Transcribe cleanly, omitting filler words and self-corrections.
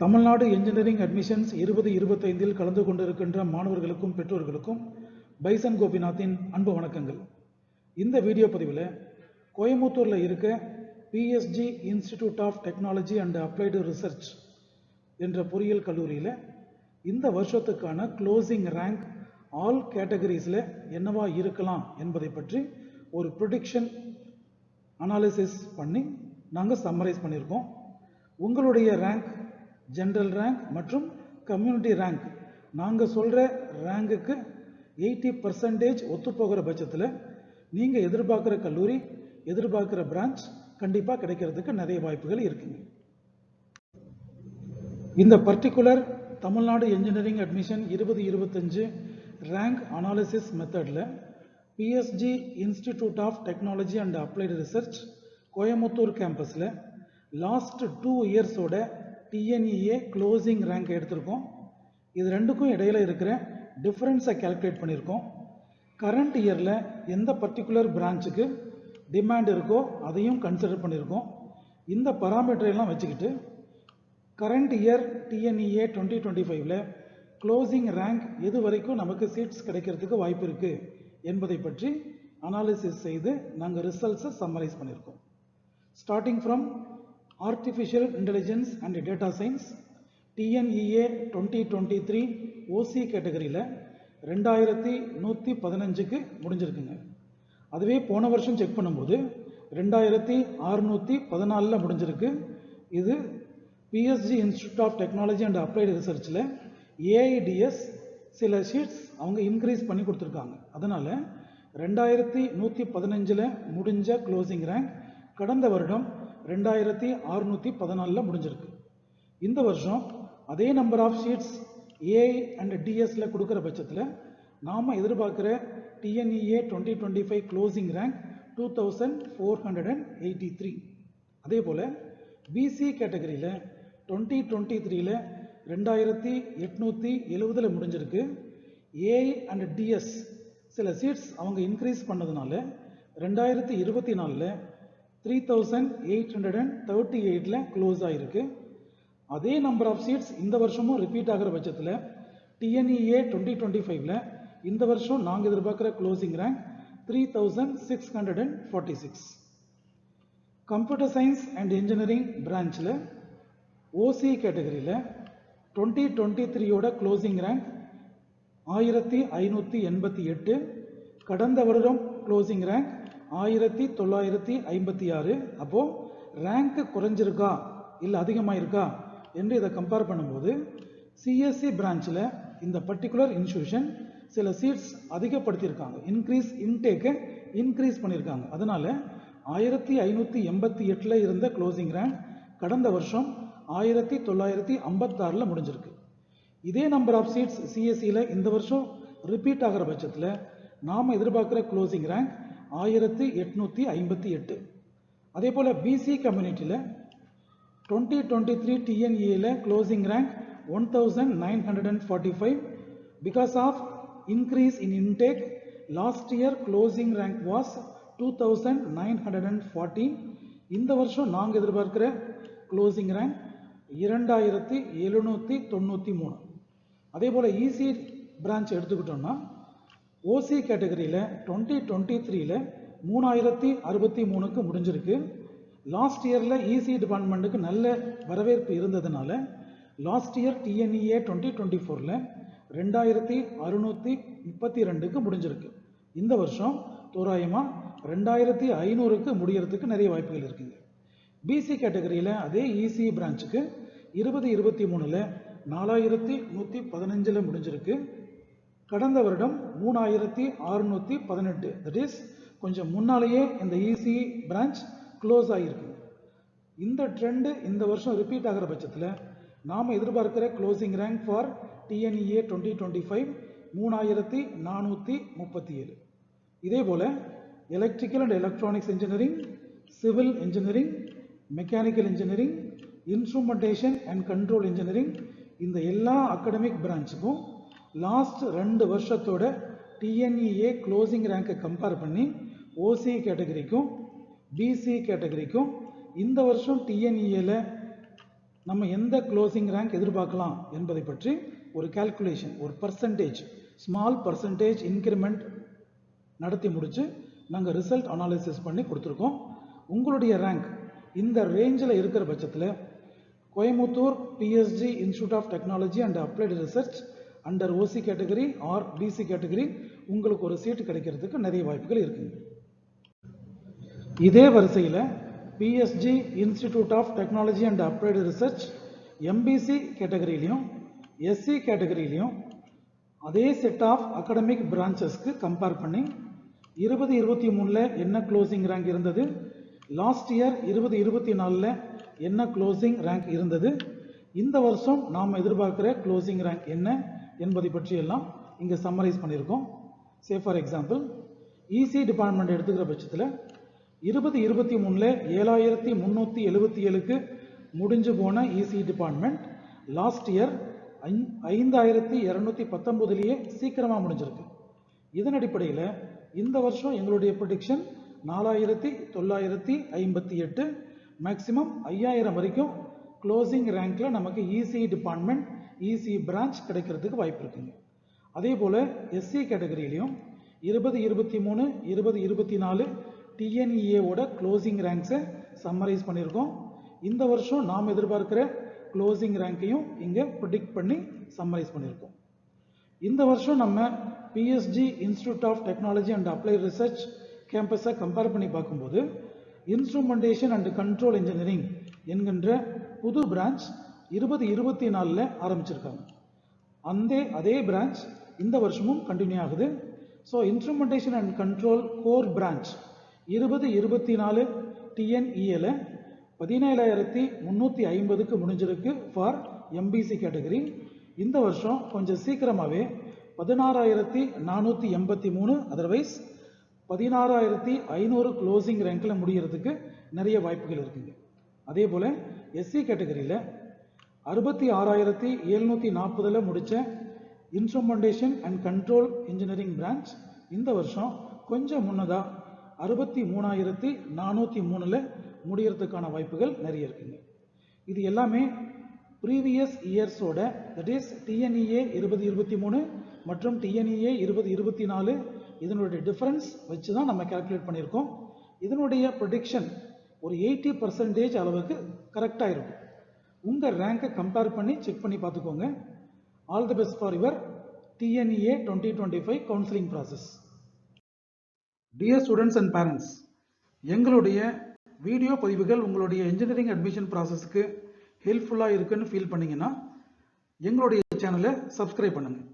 Tamil Nadu engineering admissions 2025 கலந்து கொண்டிருக்கின்ற மாணவர்களுக்கும் பெற்றோர்களுக்கும் பைசன் கோபிநாத்தின் அன்பு வணக்கங்கள். இந்த வீடியோ பதிவில் கோயம்புத்தூரில் இருக்க PSG institute of technology and applied Research என்ற பொறியியல் கல்லூரியில் இந்த வருஷத்துக்கான க்ளோசிங் ரேங்க் ஆல் கேட்டகரிஸில் என்னவா இருக்கலாம் என்பதை பற்றி ஒரு ப்ரிடிக்ஷன் அனாலிசிஸ் பண்ணி நாங்கள் சம்மரைஸ் பண்ணியிருக்கோம். உங்களுடைய ரேங்க், ஜென்ரல் ரேங்க் மற்றும் கம்யூனிட்டி ரேங்க், நாங்கள் சொல்கிற ரேங்குக்கு 80% ஒத்துப்போகிற பட்சத்தில் நீங்கள் எதிர்பார்க்குற கல்லூரி, எதிர்பார்க்குற பிரான்ச் கண்டிப்பாக கிடைக்கிறதுக்கு நிறைய வாய்ப்புகள் இருக்குங்க. இந்த particular Tamil Nadu engineering admission 2025 rank analysis மெத்தடில் PSG institute of technology and applied research Coimbatore கேம்பஸில் லாஸ்ட் 2 இயர்ஸோட டிஎன்இஏ க்ளோசிங் ரேங்க் எடுத்திருக்கோம். இது ரெண்டுக்கும் இடையில இருக்கிற டிஃப்ரென்ஸை கால்குலேட் பண்ணியிருக்கோம். கரண்ட் இயரில் எந்த பர்டிகுலர் பிரான்ச்சுக்கு டிமாண்ட் இருக்கோ அதையும் கன்சிடர் பண்ணியிருக்கோம். இந்த பராமீட்டரெல்லாம் வச்சுக்கிட்டு current year TNEA 2025 closing rank எது வரைக்கும் நமக்கு சீட்ஸ் கிடைக்கிறதுக்கு வாய்ப்பு இருக்குது என்பதை பற்றி அனாலிசிஸ் செய்து நாங்கள் ரிசல்ட்ஸை சம்மரைஸ் பண்ணியிருக்கோம். Starting from artificial intelligence and data science TNEA 2023 ஓசி கேட்டகரியில் 2115க்கு முடிஞ்சிருக்குங்க. அதுவே போன வருஷம் செக் பண்ணும்போது 2614 முடிஞ்சிருக்கு. இது PSG institute of technology and applied ரிசர்ச்சில் ஏஐடிஎஸ் சில ஷீட்ஸ் அவங்க இன்க்ரீஸ் பண்ணி கொடுத்துருக்காங்க. அதனால் 2115 முடிஞ்ச க்ளோசிங் ரேங்க் கடந்த வருடம் 2614 முடிஞ்சிருக்கு. இந்த வருஷம் அதே number of seats AI and டிஎஸ்ல கொடுக்குற பட்சத்தில் நாம் எதிர்பார்க்குற டிஎன்இஏ 2025 க்ளோசிங் ரேங்க் 2483. அதே போல் பிசி கேட்டகரியில் 2023 2870 முடிஞ்சிருக்கு. ஏஐ அண்ட் டிஎஸ் சில சீட்ஸ் அவங்க இன்க்ரீஸ் பண்ணதுனால 2024 3838 க்ளோஸ் ஆகிருக்கு. அதே நம்பர் ஆஃப் சீட்ஸ் இந்த வருஷமும் ரிப்பீட் ஆகிற பட்சத்தில் டிஎன்இஏ 2025 இந்த வருஷம் நாங்கள் எதிர்பார்க்குற closing rank 3646. Computer science and engineering பிரான்ச்சில் ஓசி கேட்டகரியில் 2023 க்ளோசிங் ரேங்க் 1588. கடந்த வருடம் க்ளோசிங் ரேங்க் 1956. அப்போது ரேங்க் குறைஞ்சிருக்கா இல்லை அதிகமாயிருக்கா என்று இதை கம்பேர் பண்ணும்போது சிஎஸ்சி பிரான்ச்சில் இந்த பர்டிகுலர் இன்ஸ்டியூஷன் சில சீட்ஸ் அதிகப்படுத்தியிருக்காங்க, இன்டேக்கை இன்க்ரீஸ் பண்ணியிருக்காங்க. அதனால் 1588 இருந்த க்ளோசிங் ரேங்க் கடந்த வருஷம் 1956 முடிஞ்சிருக்கு. இதே நம்பர் ஆஃப் சீட்ஸ் சிஎஸ்சியில் இந்த வருஷம் ரிப்பீட் ஆகிற பட்சத்தில் நாம் எதிர்பார்க்குற க்ளோசிங் ரேங்க் 1858. அதே போல் பிசி கம்யூனிட்டியில் 2023 டிஎன்இஏல closing rank 1945. Because of increase in intake last year closing rank was 2940. இந்த வருஷம் நாங்கள் எதிர்பார்க்கிற க்ளோசிங் ரேங்க் 2793. அதே போல் இசி பிரான்ச் எடுத்துக்கிட்டோம்னா ஓசி கேட்டகரியில் 2023 3063க்கு முடிஞ்சிருக்கு. லாஸ்ட் இயரில் இசி டிபார்ட்மெண்ட்டுக்கு நல்ல வரவேற்பு இருந்ததுனால லாஸ்ட் இயர் டிஎன்இஏ 2024 2632க்கு முடிஞ்சிருக்கு. இந்த வருஷம் தோராயமாக 2500க்கு முடியறதுக்கு நிறைய வாய்ப்புகள் இருக்குங்க. பிசி கேட்டகரியில் அதே இசி பிரான்ச்சுக்கு 2023 4115 முடிஞ்சிருக்கு. கடந்த வருடம் 3618. தட் இஸ் கொஞ்சம் முன்னாலேயே இந்த இசி பிரான்ச் க்ளோஸ் ஆகியிருக்கு. இந்த ட்ரெண்டு இந்த வருஷம் ரிப்பீட் ஆகிற பட்சத்தில் நாம் எதிர்பார்க்கிற க்ளோசிங் ரேங்க் ஃபார் டிஎன்இஏ 2025 3437. இதே போல் electrical and electronics engineering, civil engineering, mechanical engineering, instrumentation and control engineering, இந்த எல்லா அகாடமிக் பிரான்ச்சுக்கும் லாஸ்ட் 2 வருஷத்தோட டிஎன்இஏ க்ளோசிங் ரேங்கை கம்பேர் பண்ணி ஓசி கேட்டகரிக்கும் பிசி கேட்டகரிக்கும் இந்த வருஷம் டிஎன்இஏல நம்ம எந்த க்ளோசிங் ரேங்க் எதிர்பார்க்கலாம் என்பதை பற்றி ஒரு கால்குலேஷன், ஒரு பர்சன்டேஜ், ஸ்மால் பர்சன்டேஜ் இன்க்ரிமெண்ட் நடத்தி முடித்து நாங்கள் ரிசல்ட் அனாலிசிஸ் பண்ணி கொடுத்துருக்கோம். உங்களுடைய ரேங்க் இந்த ரேஞ்சில் இருக்கிற பட்சத்தில் Coimbatore PSG institute of technology and applied research under OC category or BC category உங்களுக்கு ஒரு சீட்டு கிடைக்கிறதுக்கு நிறைய வாய்ப்புகள் இருக்குங்க. இதே வரிசையில் PSG institute of technology and applied research MBC கேட்டகரியிலையும் எஸ்சி கேட்டகரியிலையும் அதே செட் ஆஃப் அகாடமிக் பிரான்ச்சஸ்க்கு கம்பேர் பண்ணி 2023 என்ன க்ளோசிங் ரேங்க் இருந்தது, லாஸ்ட் இயர் 2024 என்ன க்ளோசிங் ரேங்க் இருந்தது, இந்த வருஷம் நாம் எதிர்பார்க்கிற க்ளோசிங் ரேங்க் என்ன என்பதை பற்றியெல்லாம் இங்கே சம்மரைஸ் பண்ணியிருக்கோம். Say for example EC department எடுத்துக்கிற பட்சத்தில் 2023 7377க்கு முடிஞ்சு போன இசி டிபார்ட்மெண்ட் லாஸ்ட் இயர் 5219 சீக்கிரமாக முடிஞ்சிருக்கு. இதன் அடிப்படையில் இந்த வருஷம் எங்களுடைய ப்ரெடிக்ஷன் 4958, மேக்சிமம் 5000 வரைக்கும் க்ளோசிங் ரேங்க்ல நமக்கு இசி டிபார்ட்மெண்ட் இசி பிரான்ச் கிடைக்கிறதுக்கு வாய்ப்பு இருக்குங்க. அதே போல் எஸ்சி கேட்டகரியிலையும் 2023 2024 டிஎன்இஏவோட க்ளோசிங் ரேங்க்ஸை சம்மரைஸ் பண்ணியிருக்கோம். இந்த வருஷம் நாம் எதிர்பார்க்கிற க்ளோசிங் ரேங்கையும் இங்கே ப்ரிடிக்ட் பண்ணி சம்மரைஸ் பண்ணியிருக்கோம். இந்த வருஷம் நம்ம PSG institute of technology and applied research கேம்பஸை கம்பேர் பண்ணி பார்க்கும்போது இன்ஸ்ட்ருமெண்டேஷன் அண்ட் கண்ட்ரோல் இன்ஜினியரிங் என்கின்ற புது பிரான்ச் 2024 ஆரம்பிச்சிருக்காங்க. அதே பிரான்ச் இந்த வருஷமும் கண்டினியூ ஆகுது. So instrumentation and control core branch 2024 டிஎன்இஏல 17350க்கு முடிஞ்சிருக்கு ஃபார் எம்பிசி கேட்டகரி. இந்த வருஷம் கொஞ்சம் சீக்கிரமாகவே 16483, அதர்வைஸ் 16500 க்ளோசிங் ரேங்கில் முடிகிறதுக்கு நிறைய வாய்ப்புகள் இருக்குங்க. அதே போல் எஸ்சி கேட்டகரியில் 66740 முடித்த instrumentation and control engineering branch இந்த வருஷம் கொஞ்சம் முன்னதாக 63403 முடிகிறதுக்கான வாய்ப்புகள் நிறைய இருக்குங்க. இது எல்லாமே ப்ரீவியஸ் இயர்ஸோட, தட் இஸ் டிஎன்இஏ 2023 மற்றும் டிஎன்இஏ 2024 இதனுடைய டிஃபரன்ஸ் வச்சு தான் நம்ம கால்குலேட் பண்ணியிருக்கோம். இதனுடைய ப்ரெடிக்ஷன் ஒரு 80% அளவுக்கு கரெக்டாக இருக்கும். உங்கள் ரேங்கை கம்பேர் பண்ணி செக் பண்ணி பார்த்துக்கோங்க. All the best for your TNEA 2025 counselling process. Dear students and parents, எங்களுடைய வீடியோ பதிவுகள் உங்களுடைய இன்ஜினியரிங் அட்மிஷன் ப்ராசஸ்க்கு ஹெல்ப்ஃபுல்லாக இருக்குன்னு ஃபீல் பண்ணிங்கன்னா எங்களுடைய சேனலை சப்ஸ்கிரைப் பண்ணுங்கள்.